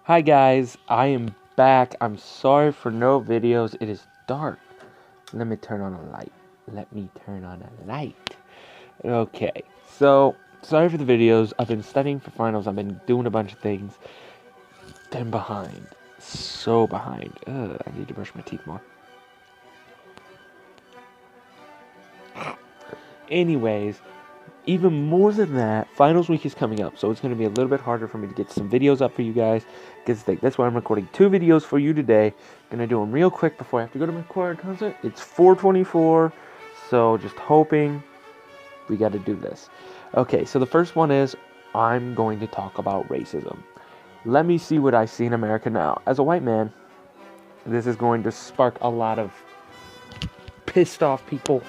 Hi guys, I am back. I'm sorry for no videos. It is dark. Let me turn on a light. Okay, so sorry for the videos. I've been studying for finals. I've been doing a bunch of things. Been behind. So behind. I need to brush my teeth more. Anyways, even more than that, finals week is coming up, so it's going to be a little bit harder for me to get some videos up for you guys. Because that's why I'm recording 2 videos for you today. Going to do them real quick before I have to go to my choir concert. It's 4:24, so just hoping we got to do this. Okay, so the first one is I'm going to talk about racism. Let me see what I see in America now. As a white man, this is going to spark a lot of pissed off people.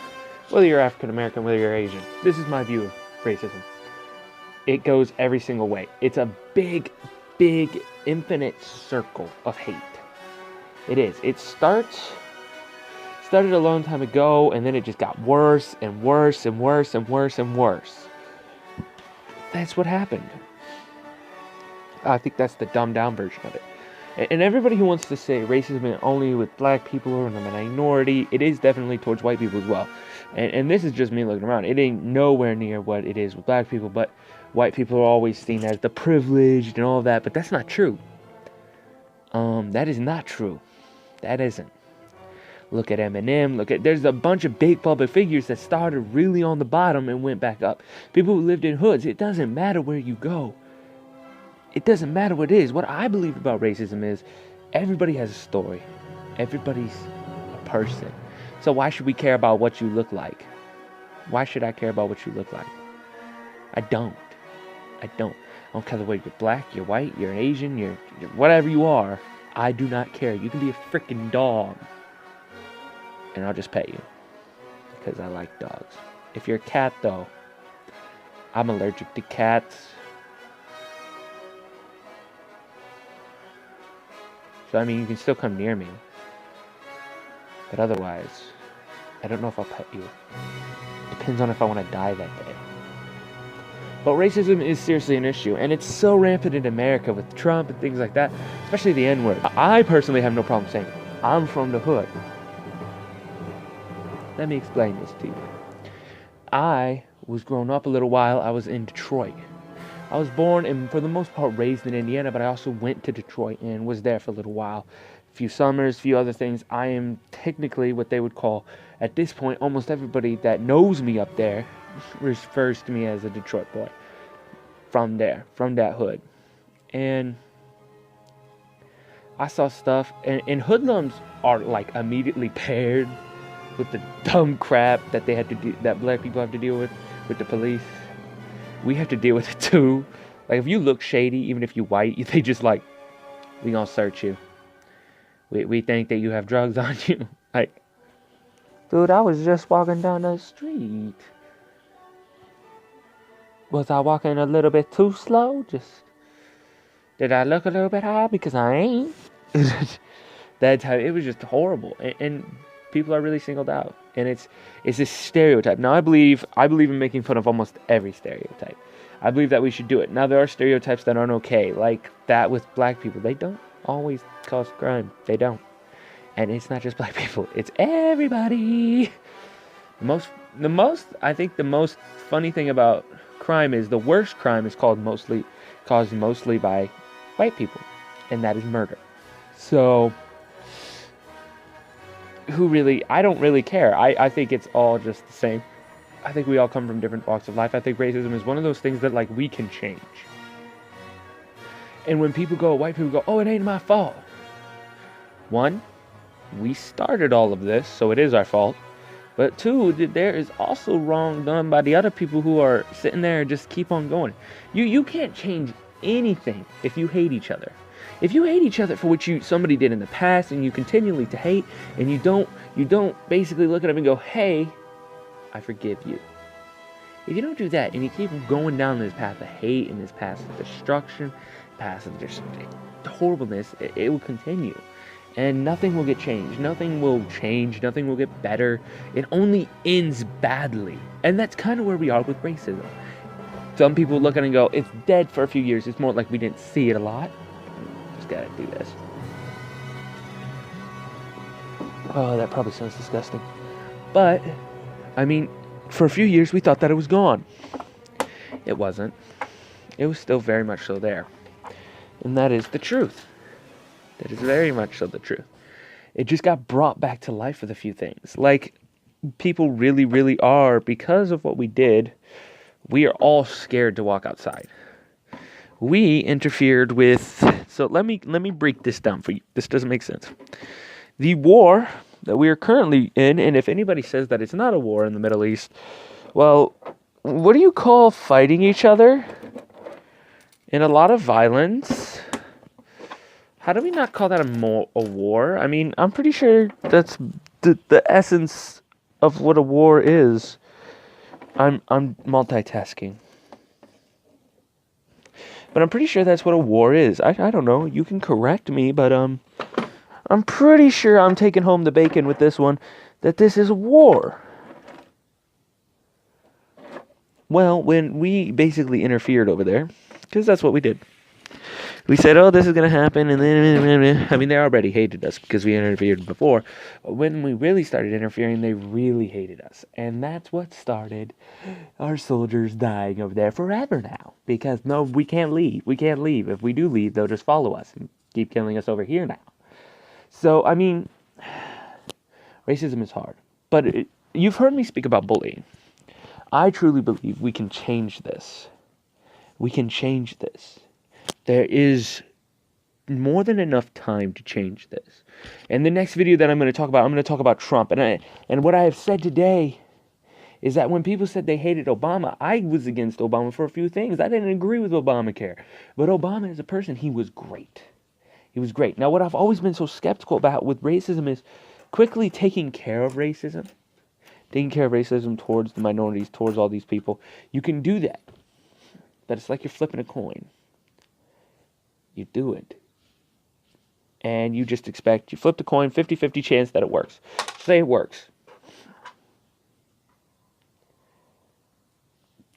Whether you're African American, whether you're Asian. This is my view of racism. It goes every single way. It's a big, infinite circle of hate. It is. It started a long time ago, and then it just got worse and worse and worse and worse and worse. That's what happened. I think that's the dumbed down version of it. And everybody who wants to say racism is only with black people or in a minority, it is definitely towards white people as well. And this is just me looking around. It ain't nowhere near what it is with black people, but white people are always seen as the privileged and all of that, but that's not true. That is not true. That isn't. Look at Eminem. There's a bunch of big public figures that started really on the bottom and went back up. People who lived in hoods. It doesn't matter where you go. It doesn't matter what it is. What I believe about racism is everybody has a story. Everybody's a person. So why should we care about what you look like? Why should I care about what you look like? I don't. I don't care whether you're black, you're white, you're an Asian, you're whatever you are. I do not care. You can be a freaking dog. And I'll just pet you. Because I like dogs. If you're a cat though, I'm allergic to cats. So, I mean, you can still come near me. But otherwise, I don't know if I'll pet you. Depends on if I want to die that day. But racism is seriously an issue. And it's so rampant in America with Trump and things like that. Especially the N-word. I personally have no problem saying it. I'm from the hood. Let me explain this to you. I was growing up a little while. I was in Detroit. I was born and for the most part raised in Indiana, but I also went to Detroit and was there for a little while. A few summers, a few other things. I am technically what they would call, at this point, almost everybody that knows me up there refers to me as a Detroit boy. From there, from that hood. And I saw stuff, and hoodlums are like immediately paired with the dumb crap that they had to do, that black people have to deal with the police. We have to deal with it too. Like, if you look shady, even if you're white, they just like, we gonna search you. We think that you have drugs on you. Like, dude, I was just walking down the street. Was I walking a little bit too slow? Did I look a little bit high? Because I ain't. That's how, it was just horrible. And people are really singled out. And it's this stereotype. Now, I believe in making fun of almost every stereotype. I believe that we should do it. Now, there are stereotypes that aren't okay, like that with black people. They don't always cause crime. They don't. And it's not just black people. It's everybody. I think the most funny thing about crime is the worst crime is caused mostly by white people. And that is murder. So, I don't really care. I think it's all just the same. I think we all come from different walks of life. I think racism is one of those things that, like, we can change. And when white people go, oh, it ain't my fault. One, we started all of this, so it is our fault. But two, there is also wrong done by the other people who are sitting there and just keep on going. You can't change anything if you hate each other. If you hate each other for what somebody did in the past, and you continually to hate, and you don't basically look at them and go, hey, I forgive you. If you don't do that, and you keep going down this path of hate and this path of destruction, path of just horribleness, it will continue. And nothing will get changed. Nothing will change. Nothing will get better. It only ends badly. And that's kind of where we are with racism. Some people look at it and go, it's dead for a few years. It's more like we didn't see it a lot. just gotta do this. Oh, that probably sounds disgusting. But, I mean, for a few years we thought that it was gone. It wasn't. It was still very much so there. And that is the truth. That is very much so the truth. It just got brought back to life with a few things. Like, people really, really are, because of what we did, we are all scared to walk outside. We interfered with, so let me break this down for you. This doesn't make sense. The war that we are currently in, and if anybody says that it's not a war in the Middle East, well, what do you call fighting each other? In a lot of violence. How do we not call that a war? I mean, I'm pretty sure that's the essence of what a war is. I'm multitasking. But I'm pretty sure that's what a war is. I don't know. You can correct me, but I'm pretty sure I'm taking home the bacon with this one, that this is a war. Well, when we basically interfered over there, because that's what we did. We said, oh, this is going to happen, and then, I mean, they already hated us because we interfered before. But when we really started interfering, they really hated us. And that's what started our soldiers dying over there forever now. Because, no, we can't leave. We can't leave. If we do leave, they'll just follow us and keep killing us over here now. So, I mean, racism is hard. But you've heard me speak about bullying. I truly believe we can change this. We can change this. There is more than enough time to change this. And the next video that I'm going to talk about Trump. And what I have said today is that when people said they hated Obama, I was against Obama for a few things. I didn't agree with Obamacare. But Obama as a person, he was great. He was great. Now, what I've always been so skeptical about with racism is quickly taking care of racism. Taking care of racism towards the minorities, towards all these people. You can do that. But it's like you're flipping a coin. You do it. And you just expect, you flip the coin, 50-50 chance that it works. Say it works.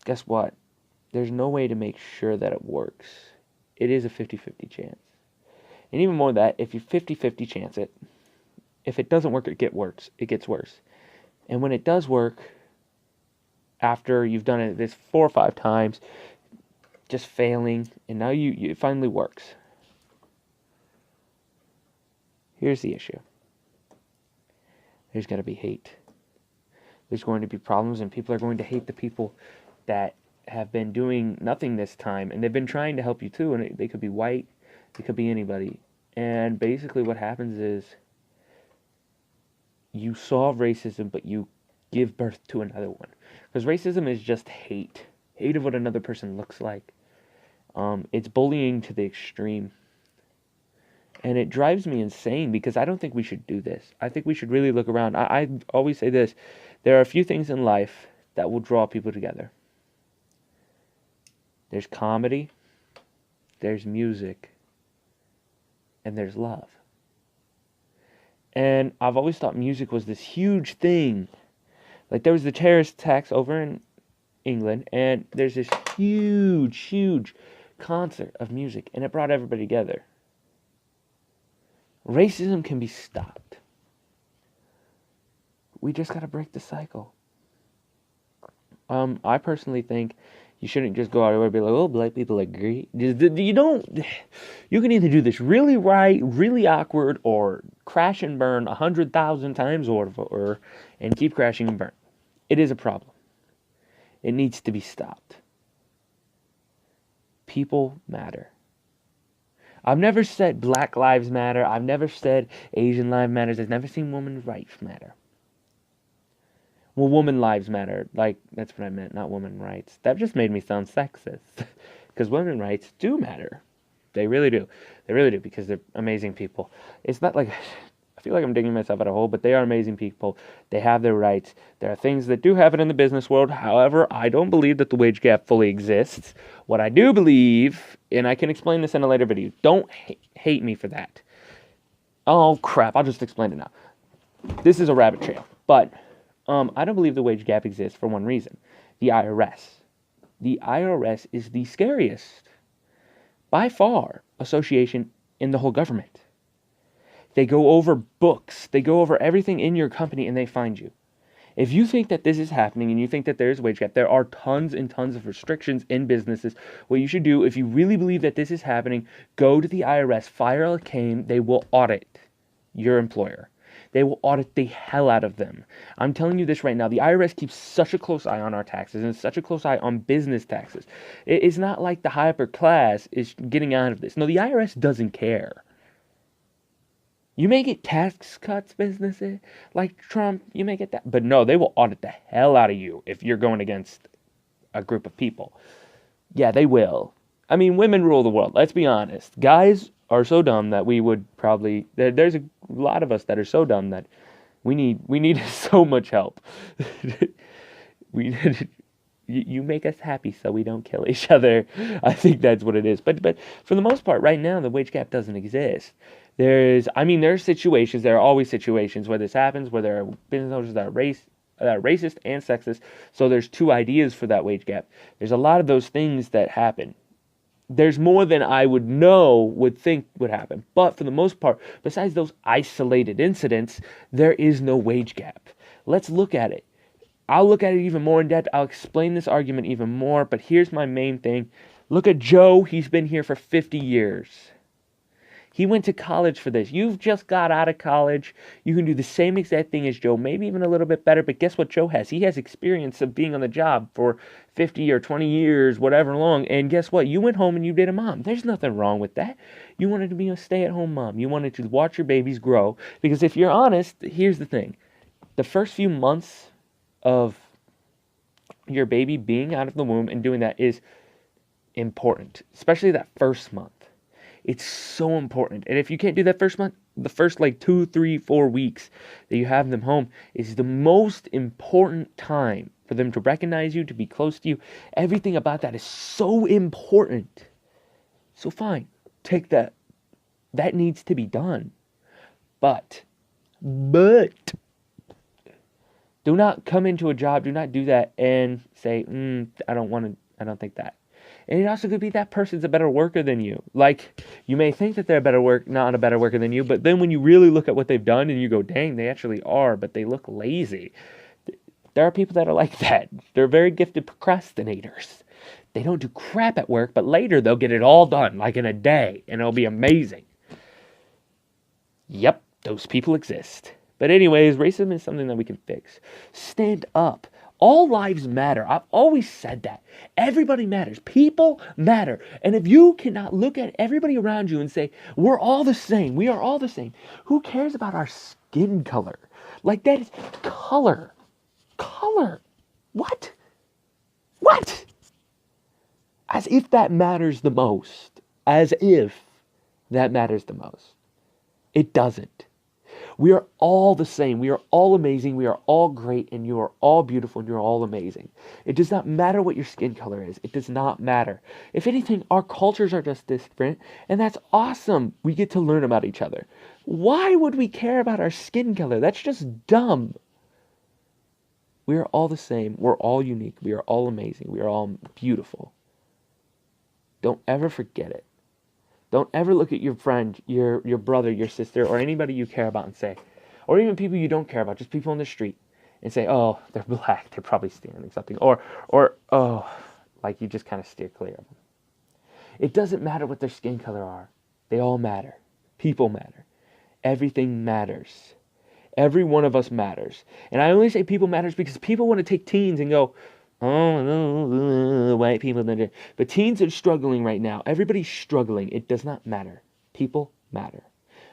Guess what? There's no way to make sure that it works. It is a 50-50 chance. And even more than that, if you 50-50 chance it, if it doesn't work, it gets worse. And when it does work, after you've done it this 4 or 5 times, just failing, and now it finally works. Here's the issue. There's going to be hate. There's going to be problems, and people are going to hate the people that have been doing nothing this time, and they've been trying to help you too, and they could be white, they could be anybody. And basically what happens is you solve racism, but you give birth to another one. Because racism is just hate. Hate of what another person looks like. It's bullying to the extreme. And it drives me insane because I don't think we should do this. I think we should really look around. I always say this. There are a few things in life that will draw people together. There's comedy, there's music, and there's love. And I've always thought music was this huge thing. Like there was the terrorist attacks over in England, and there's this huge concert of music, and it brought everybody together. Racism can be stopped. We just got to break the cycle. I personally think you shouldn't just go out there and be like, oh, black people agree. You can either do this really right, really awkward, or crash and burn 100,000 times or and keep crashing and burn. It is a problem. It needs to be stopped. People matter. I've never said Black Lives Matter. I've never said Asian Lives Matter. I've never seen women's rights matter. Well, women lives matter. Like, that's what I meant, not women rights. That just made me sound sexist. Because women rights do matter. They really do. They really do, because they're amazing people. It's not like, I feel like I'm digging myself out a hole, but they are amazing people. They have their rights. There are things that do happen in the business world. However, I don't believe that the wage gap fully exists. What I do believe, and I can explain this in a later video. Don't hate me for that. Oh, crap. I'll just explain it now. This is a rabbit trail. But I don't believe the wage gap exists for one reason. The IRS. The IRS is the scariest, by far, association in the whole government. They go over books. They go over everything in your company, and they find you. If you think that this is happening and you think that there's a wage gap, there are tons and tons of restrictions in businesses. What you should do, if you really believe that this is happening, go to the IRS, file a claim. They will audit your employer. They will audit the hell out of them. I'm telling you this right now. The IRS keeps such a close eye on our taxes and such a close eye on business taxes. It's not like the high upper class is getting out of this. No, the IRS doesn't care. You may get tax cuts, businesses like Trump, you may get that. But no, they will audit the hell out of you if you're going against a group of people. Yeah, they will. I mean, women rule the world. Let's be honest. Guys are so dumb that we would probably... There's a lot of us that are so dumb that we need so much help. You make us happy so we don't kill each other. I think that's what it is. But for the most part, right now, the wage gap doesn't exist. There are situations, there are always situations where this happens, where there are business owners that are racist and sexist. So there's two ideas for that wage gap. There's a lot of those things that happen. There's more than I would think would happen. But for the most part, besides those isolated incidents, there is no wage gap. Let's look at it. I'll look at it even more in depth. I'll explain this argument even more. But here's my main thing. Look at Joe. He's been here for 50 years. He went to college for this. You've just got out of college. You can do the same exact thing as Joe, maybe even a little bit better. But guess what Joe has? He has experience of being on the job for 50 or 20 years, whatever long. And guess what? You went home and you did a mom. There's nothing wrong with that. You wanted to be a stay-at-home mom. You wanted to watch your babies grow. Because if you're honest, here's the thing. The first few months of your baby being out of the womb and doing that is important, especially that first month. It's so important. And if you can't do that first month, the first 2, 3, 4 weeks that you have them home is the most important time for them to recognize you, to be close to you. Everything about that is so important. So fine, take that. That needs to be done. But do not come into a job, do not do that and say, I don't think that. And it also could be that person's a better worker than you. Like, you may think that they're not a better worker than you, but then when you really look at what they've done and you go, dang, they actually are, but they look lazy. There are people that are like that. They're very gifted procrastinators. They don't do crap at work, but later they'll get it all done, like in a day, and it'll be amazing. Yep, those people exist. But anyways, racism is something that we can fix. Stand up. All lives matter. I've always said that. Everybody matters. People matter. And if you cannot look at everybody around you and say, we're all the same, we are all the same, who cares about our skin color? Like, that is color. Color. What? What? As if that matters the most. As if that matters the most. It doesn't. We are all the same. We are all amazing. We are all great. And you are all beautiful. And you're all amazing. It does not matter what your skin color is. It does not matter. If anything, our cultures are just different. And that's awesome. We get to learn about each other. Why would we care about our skin color? That's just dumb. We are all the same. We're all unique. We are all amazing. We are all beautiful. Don't ever forget it. Don't ever look at your friend, your brother, your sister, or anybody you care about and say, or even people you don't care about, just people on the street, and say, oh, they're black, they're probably stealing something, or oh, like you just kind of steer clear of them. It doesn't matter what their skin color are. They all matter. People matter. Everything matters. Every one of us matters. And I only say people matters because people want to take teens and go, oh, no, white people. But teens are struggling right now. Everybody's struggling. It does not matter. People matter.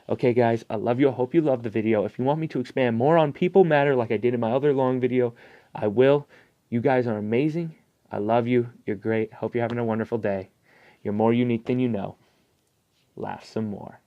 Okay, guys, I love you. I hope you loved the video. If you want me to expand more on people matter like I did in my other long video, I will. You guys are amazing. I love you. You're great. Hope you're having a wonderful day. You're more unique than you know. Laugh some more.